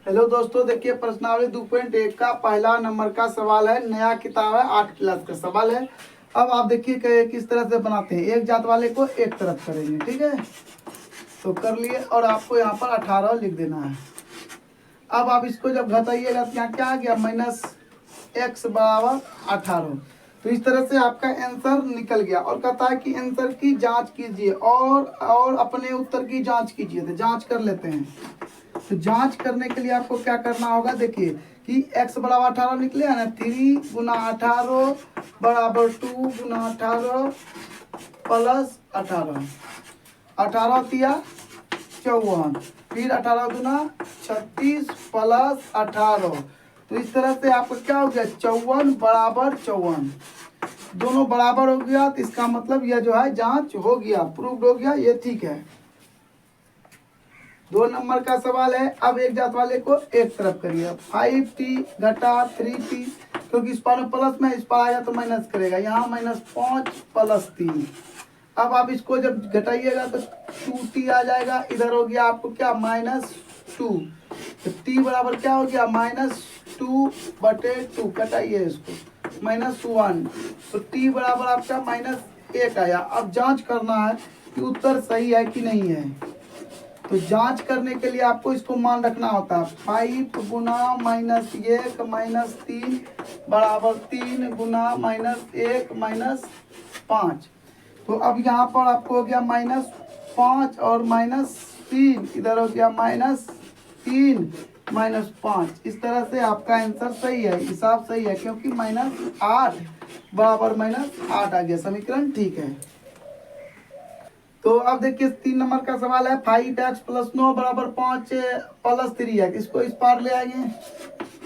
Hello दोस्तों, देखिए प्रश्नावली 2.1 का पहला नंबर का सवाल है। नया किताब है, 8 क्लास का सवाल है। अब आप देखिए कि किस तरह से बनाते हैं। एक जात वाले को एक तरफ करेंगे, ठीक है। तो कर लिए और आपको यहाँ पर 18 लिख देना है। अब आप इसको जब घटाइएगा तो यहाँ क्या आ गया, -x बराबर 18। तो इस तरह से आपका आंसर निकल गया। और कहता है कि आंसर की जांच कीजिए और अपने उत्तर की जांच कीजिए। तो जांच कर लेते हैं। तो जांच करने के लिए आपको क्या करना होगा, देखिए कि x बराबर 18 निकले है ना। 3 गुना 18 बराबर 2 गुना 18 प्लस 18 दिया 54, फिर 18 गुना 36 प्लस 18। तो इस तरह से आपको क्या हो गया, 54 बराबर 54। दोनों बराबर हो गया तो इसका मतलब यह जो है जांच हो गया, प्रूव्ड हो गया, ये ठीक है। 2 नंबर का सवाल है। अब एक जात वाले को एक तरफ करिए। 5t घटा 3t, क्योंकि इस पार में प्लस में, इस पार आया तो माइनस करेगा। यहाँ -5 प्लस 3। अब आप इसको जब घटाइएगा तो 2t आ जाएगा। इधर हो गया आपको क्या, -2। तो t बराबर क्या हो गया, -2/2। कटाइए इसको, -1। तो t बराबर आपका -1 आया। अब जांच करना है कि उत्तर सही है कि नहीं है। तो जांच करने के लिए आपको इसको मान रखना होता है। 5 गुना -1 -3 बराबर 3 गुना -1 -5। तो अब यहाँ पर आपको हो गया -5 और -3, इधर हो गया -3 -5। इस तरह से आपका आंसर सही है, हिसाब सही है, क्योंकि -8 बराबर -8 आ गया। समीकरण ठीक है। तो अब देखिए 3 नंबर का सवाल है। 5x + 9 बराबर 5 + 3x। इसको इस पार ले आएंगे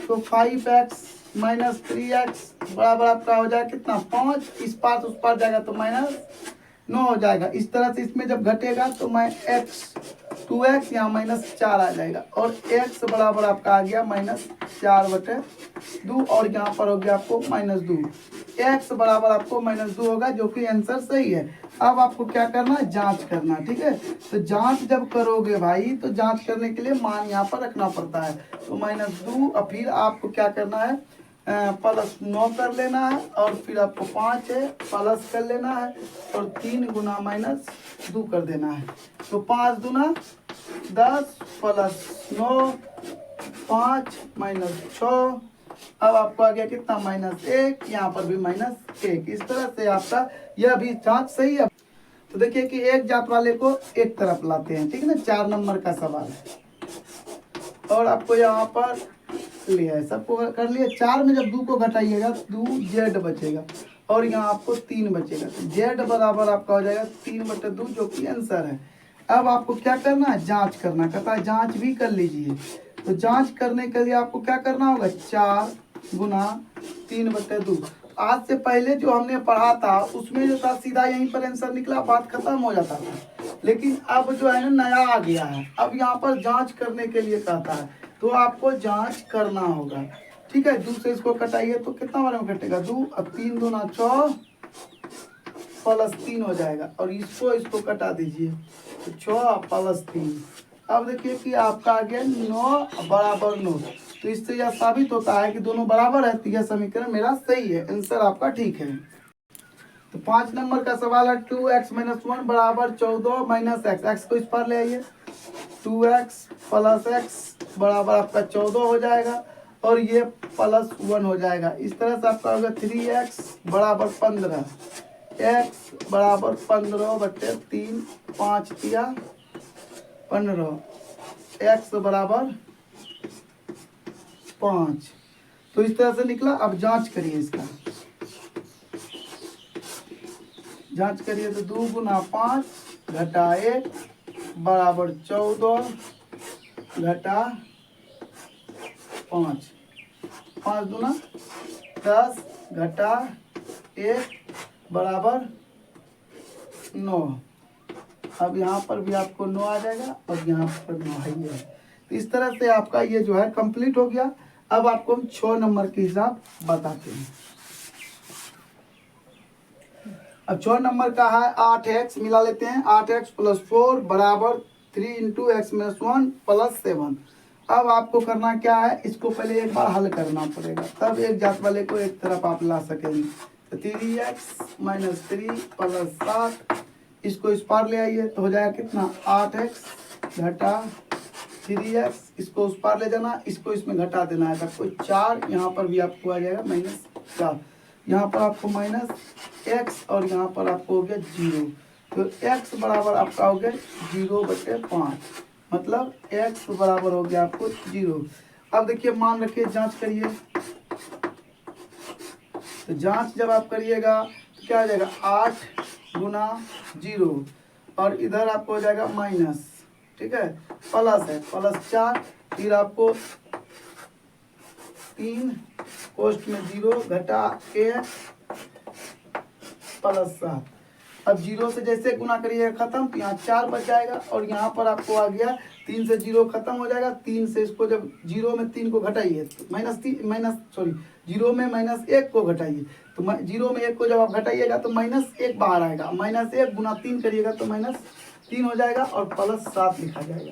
तो 5x - 3x बराबर आपका हो जाएगा कितना, 5। इस पार से उस पार जाएगा तो -9 हो जाएगा। इस तरह से इसमें जब घटेगा तो -2x यहाँ -4 आ जाएगा। और x बराबर आपका आ गया -4/2। और यहाँ पर हो गया आपको -2। x बराबर आपको -2 होगा, जो कि आंसर सही है। अब आपको क्या करना है, जांच करना, ठीक है। तो जांच जब करोगे भाई, तो जांच करने के लिए मान यहाँ पर रखना पड़ता है। तो -2 और फिर आपको क्या करना है, +9 कर लेना है। और फिर आपको 5 है प्लस कर लेना है। और 3 गुना -2 कर देना है। तो 5 दूना 10 प्लस 9 5 -6। अब आपको आ गया कितना, -1। यहाँ पर भी -1। इस तरह से आपका यह भी जांच सही है। तो देखिए कि एक जात वाले को एक तरफ लाते हैं, ठीक है ना। 4 नंबर का सवाल है और आपको यहाँ पर लिया है, सबको कर लिया। 4 में जब 2 को घटाइएगा 2z बचेगा और यहाँ आपको 3 बचेगा। तो z बराबर आपका हो जाएगा 3/2, जो कि आंसर है। अब आपको क्या करना है, जांच करना। कहता है जांच भी कर लीजिए। तो जांच करने के लिए आपको क्या करना होगा, 4 गुना 3/2। आज से पहले जो हमने पढ़ा था उसमें जो था सीधा यहीं पर आंसर निकला, बात खत्म हो जाता था। लेकिन अब जो है ना, नया आ गया है। अब यहाँ पर जांच करने के लिए कहता है, तो आपको जांच करना होगा, ठीक है। 2 से इसको कटाइए तो कितना बार में कटेगा, 2 और 3 दूना 6 प्लस 3 हो जाएगा। और इसको कटा दीजिए तो 6 प्लस 3। अब देखिए कि आपका आ गया 9 बराबर 9। तो इससे यह साबित होता है कि दोनों बराबर है। तो यह समीकरण मेरा सही है, आंसर आपका ठीक है। तो 5 नंबर का सवाल है। 2x - 1 बराबर 14 - x। x को इस पर ले आइए। 2x प्लस x बराबर आपका 14 हो जाएगा और ये +1 हो जाएगा। इस तरह से आपका होगा 3x बराबर 15। x बराबर 15/3, 5 दिया 15, x बराबर 5। तो इस तरह से निकला। अब जांच करिए इसका, जांच करिए तो 2 गुना 5 घटा 1 बराबर 14 घटा 5। 5 दूना 10 घटा 1 बराबर 9। अब यहाँ पर भी आपको 9 आ जाएगा और यहाँ पर 9 ही है। तो इस तरह से आपका ये जो है कंप्लीट हो गया। अब आपको हम 6 नंबर के हिसाब बताते हैं। अब 6 नंबर का है 8x, मिला लेते हैं। 8x + 4 बराबर 3 × x - 1 + 7। अब आपको करना क्या है, इसको पहले एक बार हल करना पड़ेगा, तब एक जात वाले को एक तरफ आप ला सकेंगे। तो 3x माइनस 3 प्लस 7, इसको इस पार ले आइए तो हो जाएगा कितना 8x घटा 3x, इसको उस पार ले जाना, इसको इसमें घटा देना है, तो 4, यहाँ पर भी आपको आ जाएगा -4, यहाँ पर आपको -x और यहाँ पर आपको हो गया 0। तो x बराबर आपका हो गया 0/5, मतलब x बराबर हो गया आपको 0। अब देखिए मान रखिए, जांच करिए, तो जांच जब आप करिएगा तो क्या हो जाएगा 8 गुना 0 और इधर आपको हो जाएगा माइनस, ठीक है, प्लस है +4, फिर आपको 3 कोष्ट में 0 घटा 1 +7। अब 0 से जैसे गुना करिएगा खत्म, तो यहाँ 4 बच जाएगा और यहाँ पर आपको आ गया 3 से 0 खत्म हो जाएगा, 3 से इसको जब 0 में 3 को घटाइए तो -0 में -1 को घटाइए, तो 0 में 1 को जब आप घटाइएगा तो -1 बाहर आएगा, -1 गुना 3 करिएगा तो -3 हो जाएगा और +7 लिखा जाएगा।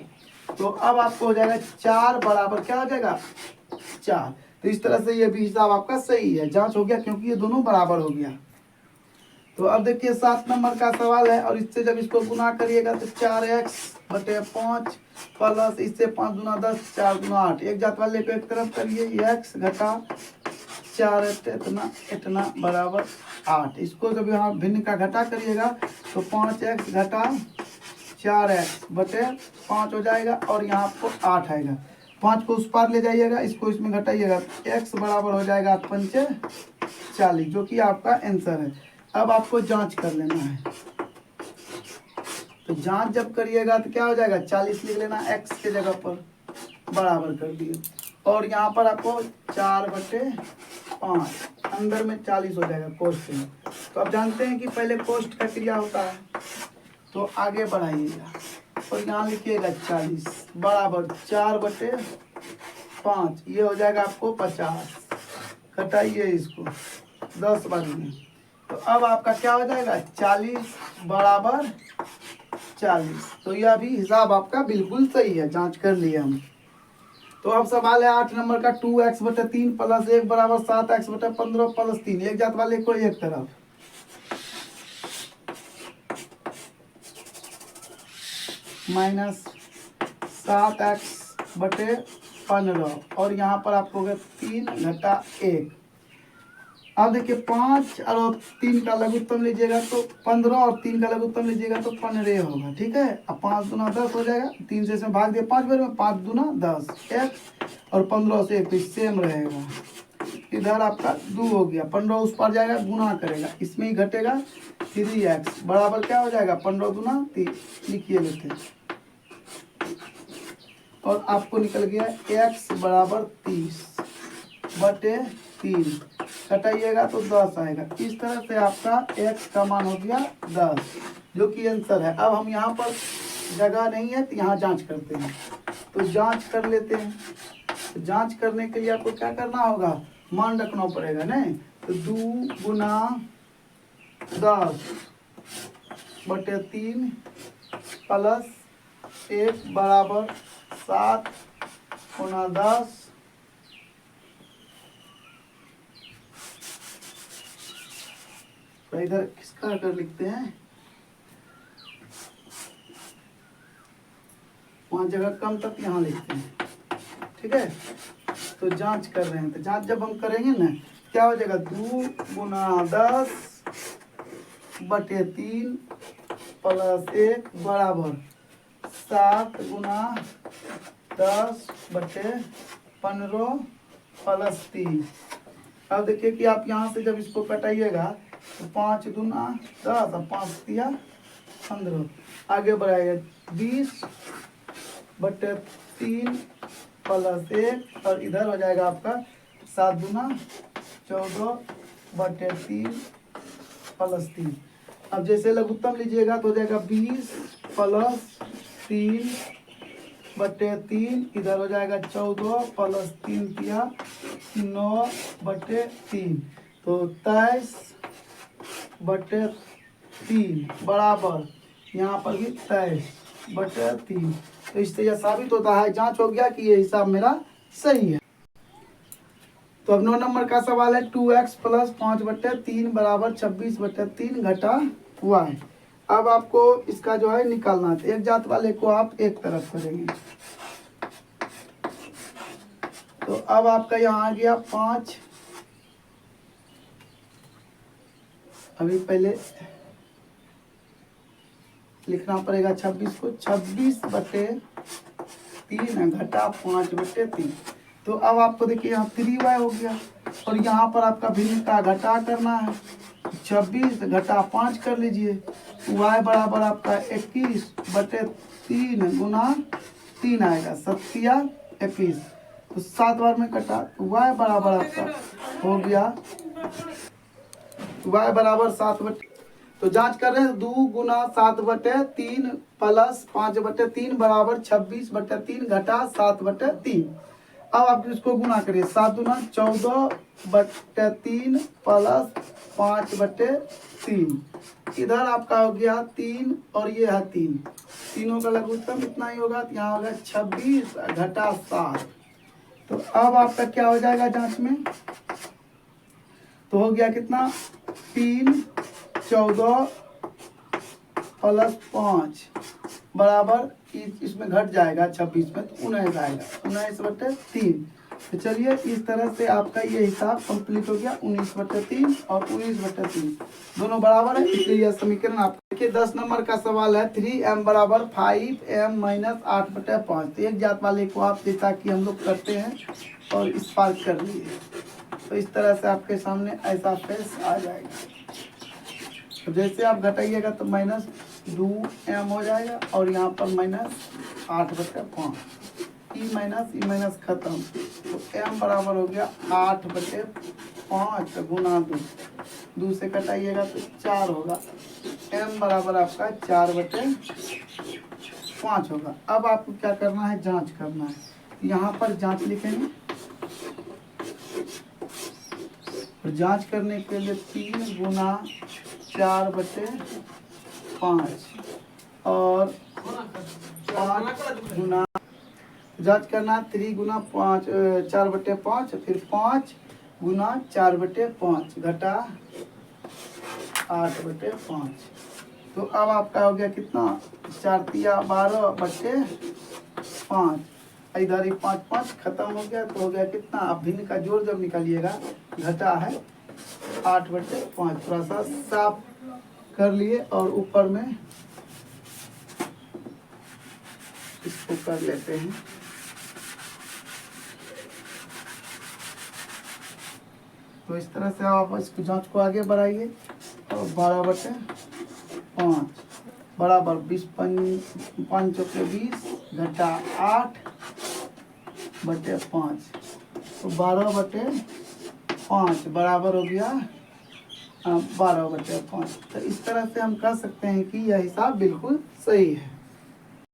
तो अब आपको हो जाएगा 4 बराबर क्या हो जाएगा 4। तो इस तरह से ये भी हिसाब आपका सही है, जांच हो गया क्योंकि ये दोनों बराबर हो गया। तो अब देखिए 7 नंबर का सवाल है, और इससे जब इसको गुना करिएगा तो 4x/5 प्लस इससे 5 दूना 10, 4 दूना 8, एक जात वाले को एक तरफ करिए, x घटा 4 इतना बराबर 8। इसको जब यहाँ भिन्न का घटा करिएगा तो 5x घटा 4x/5 हो जाएगा और यहाँ आपको 8 आएगा। 5 को उस पार ले जाइएगा, इसको इसमें घटाइएगा, x बराबर हो जाएगा 8×5 = 40, जो कि आपका आंसर है। अब आपको जांच कर लेना है, तो जांच जब करिएगा तो क्या हो जाएगा 40 लिख लेना, x के जगह पर बराबर कर दिए, और यहाँ पर आपको 4/5 अंदर में 40 हो जाएगा कोष्ट में। तो आप जानते हैं कि पहले कोष्ट का क्रिया होता है, तो आगे बढ़ाइएगा और यहाँ लिखिएगा 40 बराबर 4/5, ये हो जाएगा आपको 50, घटाइए इसको 10 बार में, तो अब आपका क्या हो जाएगा 40 बराबर 40। तो यह भी हिसाब आपका बिल्कुल सही है, जांच कर लिए हम। तो अब सवाल है 8 नंबर का, 2x/3 प्लस 1 बराबर 7x/15 प्लस 3, एक जात वाले को एक तरफ, -7x/15 और यहाँ पर आपको हो गया 3 घटा 1। अब देखिए 5 और 3 का लघुत्तम लीजिएगा तो 15 और 3 का लघुत्तम लीजिएगा तो 15 होगा, ठीक है। अब 5 दूना 10 हो जाएगा, 3 से इसमें भाग दिया 5 बार में, 5 दूना 10 1 और 15 से 1 सेम रहेगा, इधर आपका 2 हो गया, 15 उस पर जाएगा, गुना करेगा, इसमें ही घटेगा 3x बराबर क्या हो जाएगा 15 दूना 30, लिखिए लेते हैं, और आपको निकल गया x बराबर 30/3, घटाइएगा तो 10 आएगा। इस तरह से आपका x का मान हो गया 10, जो कि आंसर है। अब हम यहाँ पर जगह नहीं है तो यहाँ जांच करते हैं, तो जांच कर लेते हैं। तो जांच करने के लिए आपको क्या करना होगा, मान रखना पड़ेगा नहीं, तो 2 गुना 10/3 प्लस 1 बराबर 7 गुना 10 तो इधर किसका कर लिखते हैं, 5 जगह कम तक यहाँ लिखते हैं, ठीक है। तो जांच कर रहे हैं, तो जांच जब हम करेंगे ना क्या हो जाएगा 2 गुना 10/3 प्लस 1 बराबर 7 गुना 10/15 प्लस 3। अब देखिए कि आप यहाँ से जब इसको कटाइएगा तो 5 दूना 10 और 5 दिया 15, आगे बढ़ाइए 20/3 प्लस 1 और इधर हो जाएगा आपका 7 दूना 14/3 प्लस 3। अब जैसे लघुत्तम लीजिएगा तो हो जाएगा 20 प्लस 3/3, इधर हो जाएगा 14 प्लस 3 किया 9/3, तो 23/3 बराबर यहाँ पर भी 23/3। तो इससे यह साबित होता है, जांच हो गया कि ये हिसाब मेरा सही है। तो अब 9 नंबर का सवाल है 2x प्लस 5/3 बराबर 26/3 घटा y। अब आपको इसका जो है निकालना है। एक जात वाले को आप एक तरफ करेंगे, तो अब आपका यहाँ आ गया 5। अभी पहले लिखना पड़ेगा 26 को, 26/3 घटा 5/3। तो अब आपको देखिए यहाँ 3y हो गया, और यहाँ पर आपका भिन्न का घटा करना है। 26 घटा 5 कर लीजिए, y बराबर आपका 21/3 गुना 3 आएगा, 7 21। तो 7 बार में कटा, y बराबर आपका हो गया, y बराबर 7/। तो जांच कर रहे हैं, 2 गुना 7/3 प्लस 5/3 बराबर 26/3 घटा 7/3। अब आप इसको गुना करिए, 7 दूना 14/3 प्लस 5/3। इधर आपका हो गया 3 और ये है 3, तीनों का लघुत्तम इतना ही होगा, तो यहाँ होगा 26 घटा 7। तो अब आपका क्या हो जाएगा जांच में, तो हो गया कितना 3 14 प्लस 5 बराबर, इसमें घट जाएगा 26 में, तो 19 आएगा, 19/3। तो चलिए इस तरह से आपका ये हिसाब कंप्लीट हो गया। 19/3 और 19/3 दोनों बराबर है, इसलिए यह समीकरण आप देखिए। 10 नंबर का सवाल है 3m बराबर 5m माइनस 8/5। तो एक जात वाले को आप जैसा कि हम लोग करते हैं और इस पार कर लिए, तो इस तरह से आपके सामने ऐसा फेस आ जाएगा। तो जैसे आप घटाइएगा तो -2m हो जाएगा, और यहाँ पर -8/5। ई माइनस खत्म, तो m बराबर हो गया 8/5 गुना 2। 2 से कटाइएगा तो 4 होगा, m बराबर आपका 4/5 होगा। अब आपको क्या करना है, जांच करना है। यहाँ पर जांच लिखेंगे, तो जांच करने के लिए 3 गुना 4/5 और 5 गुना, जांच करना 3 गुना 4/5, फिर 5 गुना 4/5 घटा 8/5। तो अब आपका हो गया कितना, 4 तिया 12/5। इधर ही 5 5 खत्म हो गया, तो हो गया कितना, अब भिन्न का जोड़ जब निकालिएगा घटा है 8/5। थोड़ा सा साफ कर लिए, और ऊपर में इसको कर लेते हैं। तो इस तरह से आप इसकी जांच को आगे बढ़ाइए, और 12/5 बराबर 20 5 चौके 20 घटा 8/5। तो 12/5 बराबर हो गया 12/5। तो इस तरह से हम कह सकते हैं कि यह हिसाब बिल्कुल सही है।